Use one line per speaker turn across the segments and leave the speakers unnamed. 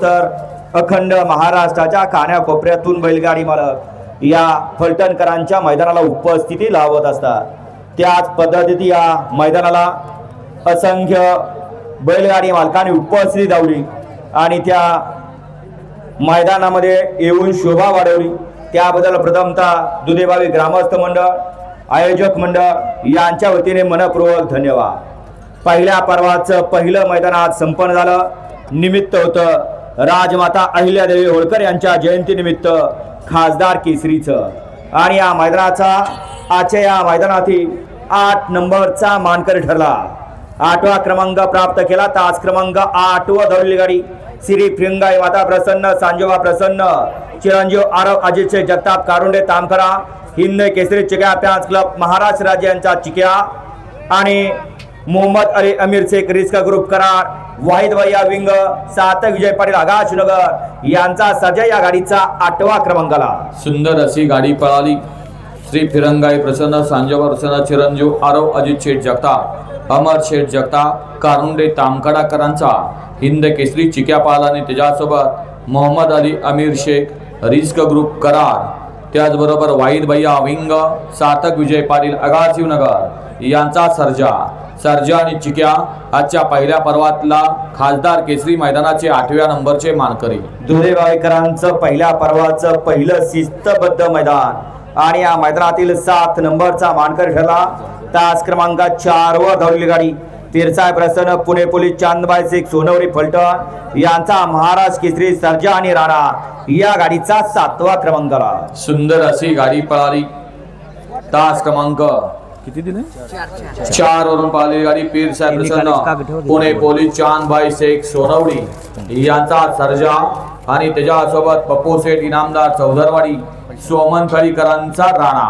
तर अखंड महाराष्ट्राच्या कानाकोपऱ्यातून बैलगाडी मालक या फलटणकरांच्या मैदानाला उपस्थिती लावत असतात। त्याच पद्धतीने या मैदानाला असंख्य बैलगाडी मालकांनी उपस्थिती लावली आणि त्या मैदानामध्ये येऊन शोभा वाढवली। त्याबद्दल प्रथमतः दुधेभावी ग्रामस्थ मंडळ, आयोजक मंडळ यांच्या वतीने मनपूर्वक धन्यवाद। पहिल्या पर्वाचं पहिलं मैदान आज संपन्न झालं। निमित्त होतं राजमाता अहिल्यादेवी होळकर यांच्या जयंतीनिमित्त खासदार केसरीचं आणि या मैदानाचा आजच्या या मैदानातील 8 नंबरचा मानकरी ठरला। 8वा क्रमांक प्राप्त केला। तास क्रमांक 8 व धावलेली गाडी श्री फिरंगाई माता प्रसन्न, सांजोबा प्रसन्न, चिरंजीव आरव अजित जगताप कारुंडे तामखरा, हिंद केसरी चिक्या फॅन्स क्लब महाराष्ट्र राज्य यांचा चिक्या आणि मोहम्मद अली अमीर शेख रिस्का ग्रुप करार, वाहिद भैया विंग, सातक विजय पाटील आकाशनगर यांचा सर्जा या गाडीचा 8वा क्रमांकाला।
सुंदर अशी गाडी पळाली। श्री फिरंगाई प्रसन्न, सांजोबा प्रसन्न, चिरंजीव आरव अजित शेठ जगताप, अमर शेठ जगताप कारुंडे तामखडाकरांचा हिंद केसरी चिक्या पाला आणि त्याच्यासोबत मोहम्मद अली अमीर शेख रिस्क ग्रुप करार, त्याचबरोबर वाहिद भैया विंग, सातक विजय पाटील आगाशिवनगर यांचा सर्जा आणि चिक्या आजच्या पहिल्या पर्वातला खासदार केसरी मैदानाचे 8व्या नंबरचे मानकरी।
दुधेभावीकरांचं पहिल्या पर्वाचं पहिलं शिस्तबद्ध मैदान आणि या मैदानातील 7 नंबरचा मानकरी ठरला। तास क्रमांक 4 वर धावलेली गाडी पिरसाय प्रसन्न, पुणे पोलीस, चांदबाई शेख सोनवरी फलटण यांचा महाराष्ट्र केसरी सर्जा आणि राणा या गाडीचा 7वा क्रमांकाला।
सुंदर अशी गाडी पळाली। तास क्रमांक किती दिले 4 वरून पळालेली गाडी पिरसाय प्रसन्न, पुणे पोलीस, चांदबाई शेख सोनवडी यांचा सर्जा आणि त्याच्यासोबत पप्पू शेठ इनामदार चौधरवाडी, सोमन खळीकरांचा राणा।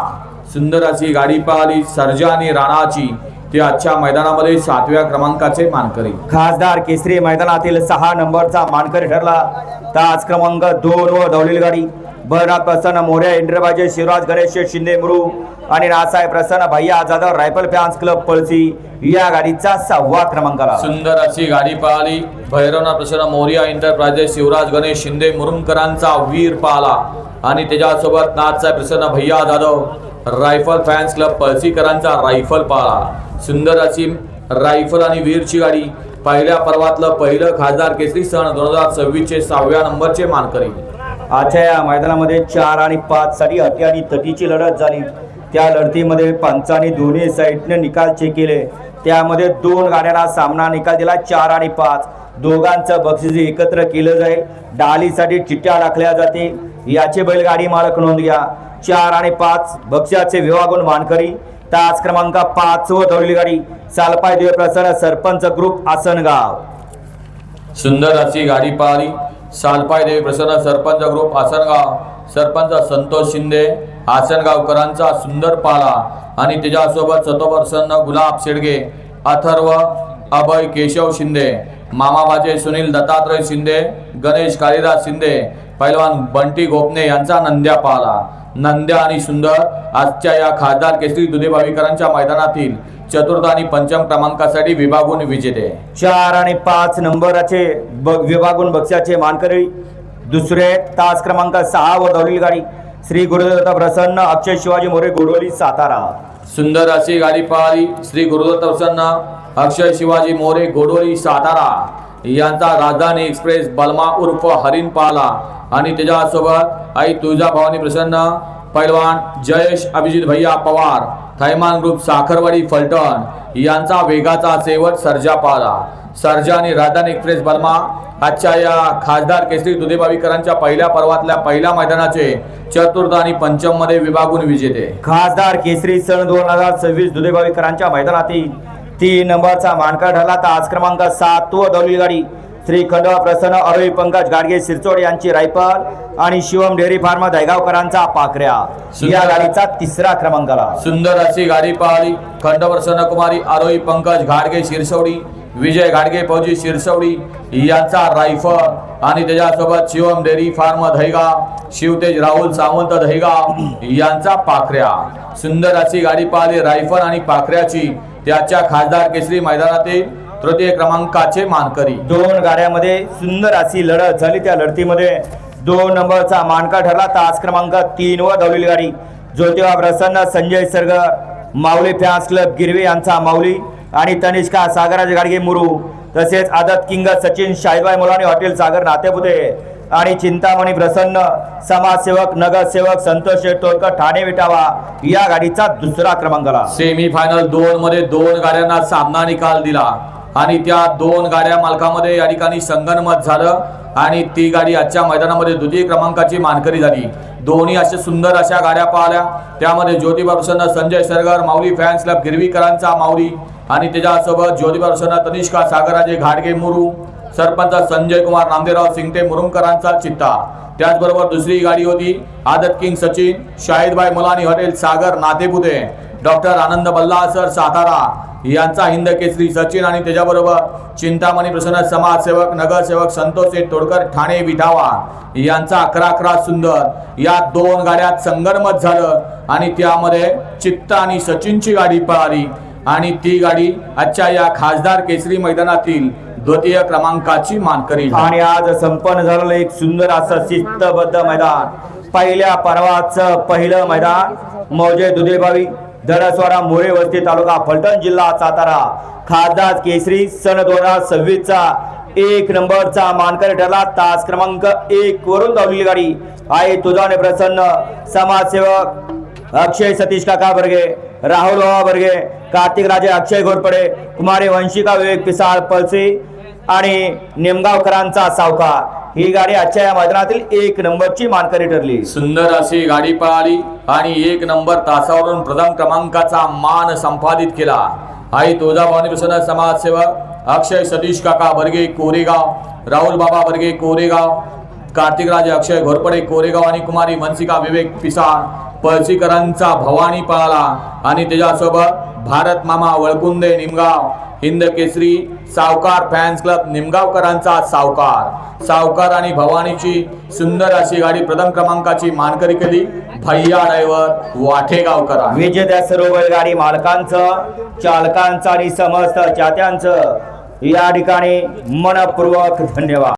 सुंदर अशी गाडी पळाली सर्जा आणि राणाची। ते आजच्या मैदानामध्ये 7व्या क्रमांकाचे मानकरी।
खासदार केसरी मैदानातील 6 नंबरचा मानकरी ठरला। तास क्रमांक 2 वर धावलेली गाडी भरनाथ प्रसन्न मोर्या, इंद्रबाजे शिवराज गणेश शिंदे मुरू आणि नासाहेब प्रसन्न Bhaiya Jadhav rifle fans club Palasi या गाडीचा 6वा क्रमांकाला।
सुंदर अशी गाडी पळाली। भैरवनाथ प्रसन्न मोर्या एंटरप्राइजेस शिवराज गणेश शिंदे मुरुमकरांचा वीर पाला आणि त्याच्यासोबत नाथसाहेब प्रसन्न Bhaiya Jadhav rifle fans club पळसीकरांचा रायफल पाला। सुंदर अशी रायफल आणि वीरची गाडी पहिल्या पर्वातलं पहिलं खासदार केसरी सन 2026 चे 6व्या नंबरचे मानकरी।
आजच्या या मैदानामध्ये 4 आणि 5 साठी अटी आणि तटीची लढत झाली। त्या लढतीमध्ये पंचांनी दोन्ही साईडने निकाल चेक केले। त्यामध्ये 2 गाड्यांना सामना निकाल दिला। 4 आणि 5 दोघांचं बक्षीस एकत्र केलं जाईल। डालीसाठी चिठ्ठ्या टाकल्या जाते याचे बैलगाडी मालक नोंद घ्या। 4 आणि 5 बक्षाचे विभागून मानकरी। तास क्रमांक 5 व धावलेली गाडी सालपाय देव प्रसन्न, सरपंच ग्रुप आसनगाव।
सुंदर अशी गाडी पळाली। सालपाय देवी प्रसन्न, सरपंच ग्रुप आसनगाव, सरपंच संतोष शिंदे आसनगावकरांचा सुंदर पाला आणि त्याच्यासोबत सतोप्रसन्न गुलाब शेडगे, अथर्व अभय केशव शिंदे, मामाबाजे सुनील दत्तात्रय शिंदे, गणेश कालिदास शिंदे, पैलवान बंटी गोपने यांचा नंद्या पाला। नंद्या आणि सुंदर आजच्या या खासदार केसरी दुधेभावीकरांच्या मैदानातील 4th आणि 5म क्रमांकासाठी विभागून विजेते।
4 आणि 5 नंबराचे विभागून बक्षाचे मानकरी। दुसरे तास क्रमांक 6 वर धावलेली गाडी श्री गुरुदत्त प्रसन्न, अक्षय शिवाजी मोरे, गोडोली, सातारा।
सुंदर अशी गाडी पळाली। श्री गुरुदत्त प्रसन्न, अक्षय शिवाजी मोरे, गोडोली, सातारा यांचा राजधानी एक्सप्रेस बलमा उर्फ हरिण पाला आणि त्याच्यासोबत आई तुळजाभवानी प्रसन्न, पैलवान जयेश अभिजित भैया पवार, थैमान ग्रुप साखरवाडी फलटण यांचा वेगाचा शेवट सर्जा पाला। सर्जा आणि राजधानी एक्सप्रेस बलमा आजच्या या खासदार केसरी दुधेभावीकरांच्या पहिल्या पर्वातल्या पहिल्या मैदानाचे 4th आणि 5म मध्ये विभागून विजेते।
खासदार केसरी सन 2026 दुधेभावीकरांच्या मैदानातील 3 नंबरचा मानकर ठरला। तास क्रमांक 7 व धावलेली गाडी श्री खंडवा प्रसन्न, आरोही पंकज गाडगे सिरचोड यांची रायफल आणि शिवम डेअरी फार्म दहेगावकरांचा पाखऱ्या या गाडीचा 3रा क्रमांकाला।
सुंदर अशी गाडी पळाली। खंडवा प्रसन्न कुमारी, आरोही पंकज घाडगे शिरसवडी, विजय घाडगे फौजी शिरसवडी यांचा रायफल आणि त्याच्यासोबत शिवम डेअरी फार्म दहेगाव, शिवतेज राहुल सावंत दहेगाव यांचा पाखऱ्या। सुंदर अशी गाडी पळाली रायफल आणि पाखऱ्याची। त्याच्या खासदार केसरी मैदानातील तृतीय क्रमांकाचे मानकरी।
दोन गाड्यामध्ये सुंदर अशी लढत झाली। त्या लढतीमध्ये 2 नंबरचा मानकर ठरला तास क्रमांक 3 वर धावलेली गाडी ज्योतिबा प्रसन्न संजय सरगर माऊली फॅन्स क्लब गिरवे यांचा माऊली आणि तनिष्का सागराचे गाडगे मुरू, तसेच आदत किंग सचिन शाहिदबाई मुलानी हॉटेल सागर नातेपुते आणि चिंतामणी प्रसन्न समाजसेवक नगरसेवक संतोष तोडकर ठाणे विटावा या गाडीचा दुसरा क्रमांकाला।
सेमी फायनल 2 मध्ये 2 गाड्यांना सामना निकाल दिला आणि त्या 2 गाड्या मालकामध्ये या ठिकाणी संगनमत झालं आणि ती गाडी आजच्या मैदानामध्ये द्वितीय क्रमांकाची मानकरी झाली। दोन्ही अशा सुंदर अशा गाड्या पाहिल्या। त्यामध्ये ज्योतिबा प्रसन्न संजय सरगर माऊली फॅन्स क्लब गिरवीकरांचा माऊली आणि त्याच्यासोबत ज्योतिबा प्रसन्न तनिष्का सागराचे घाडगे मुरू, सरपंच संजय कुमार नामदेवराव सिंगटे मुरुमकरांचा चित्ता। त्याचबरोबर दुसरी गाडी होती आदत किंग सचिन शाहिदबाई मुलानी हॉटेल सागर नातेपुते डॉक्टर आनंद बल्ला सर सातारा यांचा हिंद केसरी सचिन आणि त्याच्याबरोबर चिंतामणी प्रसन्न समाजसेवक नगरसेवक संतोष तोडकर ठाणे विठावा यांचा 11-11 सुंदर या 2 गाड्यात संगनमत झालं आणि त्यामध्ये चित्ता आणि सचिनची गाडी पळाली आणि ती गाडी आजच्या या खासदार केसरी मैदानातील द्वितीय क्रमांकाची मानकरी झाली।
आणि आज संपन्न झालेलं एक सुंदर असं शिस्तबद्ध मैदान पहिल्या पर्वाचं पहिलं मैदान मौजे दुधेबावी धडसवाडा मोरे वस्ती तालुका फलटण जिल्हा सातारा खासदार केसरी सन 2026 चा 1 नंबरचा मानकरी ठरला तास क्रमांक 1 वरून धावलेली गाडी आहे तुझाने प्रसन्न समाजसेवक अक्षय सतीश काका बर्गे राहुल बाबा बर्गे कार्तिक राजे अक्षय घोरपडे कुमारी वंशिका विवेक पिसाळ पळसे आणि निमगावकरांचा सावकार ही गाडी आजच्या या मैदानातील 1 नंबरची मानकरी ठरली।
सुंदर अशी गाडी पळाली आणि 1 नंबर तासावरून प्रथम क्रमांकाचा मान संपादित केला। आई तुळजाभवानी प्रसन्न समाजसेवक अक्षय सतीश काका बर्गे कोरेगाव, राहुल बाबा बर्गे कोरेगाव, कार्तिक राजे अक्षय घोरपडे कोरेगाव आणि कुमारी वंशिका विवेक पिसाळ पळशीकरांचा भवानी पळाला आणि त्याच्यासोबत भारत मामा वळकुंदे निमगाव हिंद केसरी सावकार फॅन्स क्लब निमगावकरांचा सावकार आणि भवानीची सुंदर अशी गाडी प्रथम क्रमांकाची मानकरी केली भैया ड्रायव्हर वाठेगावकर।
विजेत्या सर्व बैलगाडी मालकांचं चालकांचं आणि समस्त चाहत्यांचं या ठिकाणी मनपूर्वक धन्यवाद।